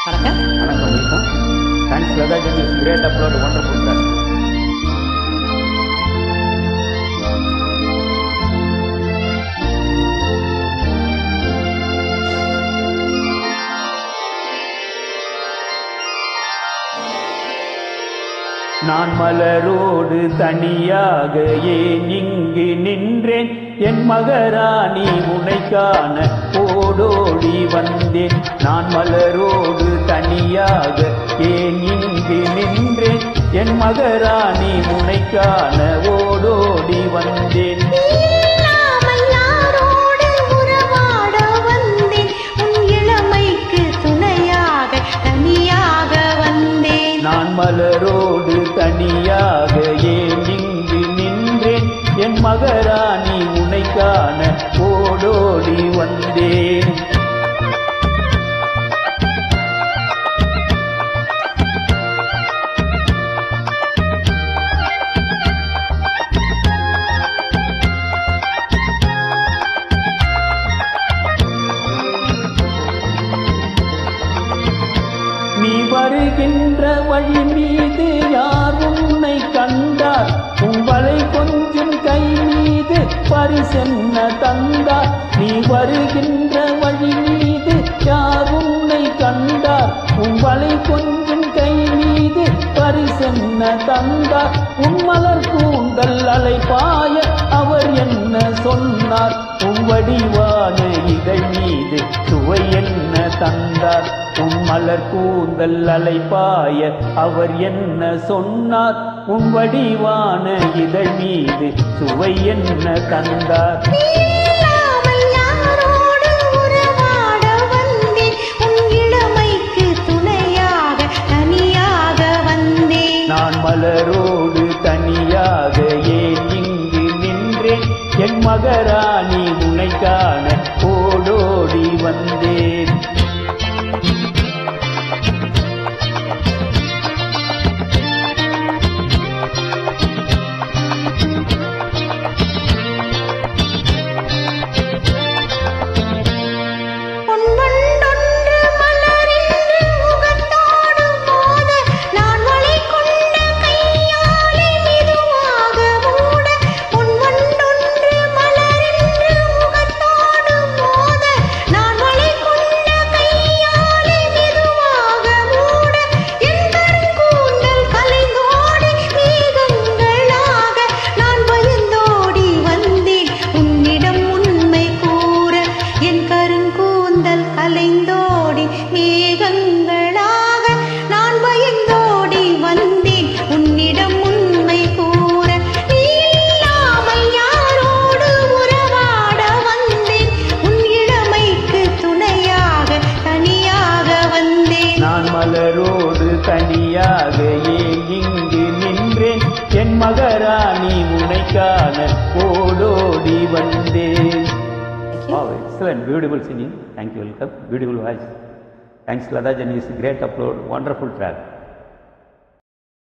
வணக்கம். Welcome. Thanks Latha Jenny, great upload, wonderful class. நான் மலரோடு தனியாக ஏன் இங்கு நின்றேன், என் மகராணி உன்னை காண ஓடோடி வந்தேன். நான் மலரோடு தனியாக ஏன் இங்கு நின்றேன், என் மகராணி உன்னை காண ஓடோடி வந்தேன். நான் மலரோடு தனியாக ஏன் இங்கு நின்றேன், என் மகராணி உன்னை காண ஓடோடி வந்தேன். நீ வருகின்ற வழி மீது யார் உன்னை கண்டார், உங்களை கொஞ்சம் கை மீது பரிசென்ன தந்தார். நீ வருகின்ற வழி மீது யார் உன்னை கண்டார், உங்களை கொஞ்சம் கை மீது பரிசென்ன தந்தார். உம்மலர் கூந்தல் அலைபாய அவர் என்ன சொன்னார், உவடிவான இதழ் மீது சுவை என்ன தந்தார். உம்மலர் கூந்தல் அலைபாய அவர் என்ன சொன்னார், உவடிவான இதழ் மீது சுவை என்ன தந்தார். நான் மலரோடு தனியாக ஏன் இங்கு நின்றேன், என் மகராணி உன்னை காண ஓடோடி வந்தேன். மலரோடு தனியாக ஏன் இங்கு நின்றேன், என் மகராணி உன்னை காண ஓடோடி வந்தேன். Wow, excellent, beautiful singing. Thank you, welcome. Beautiful voice. Thanks Lada Jani's great upload, wonderful track.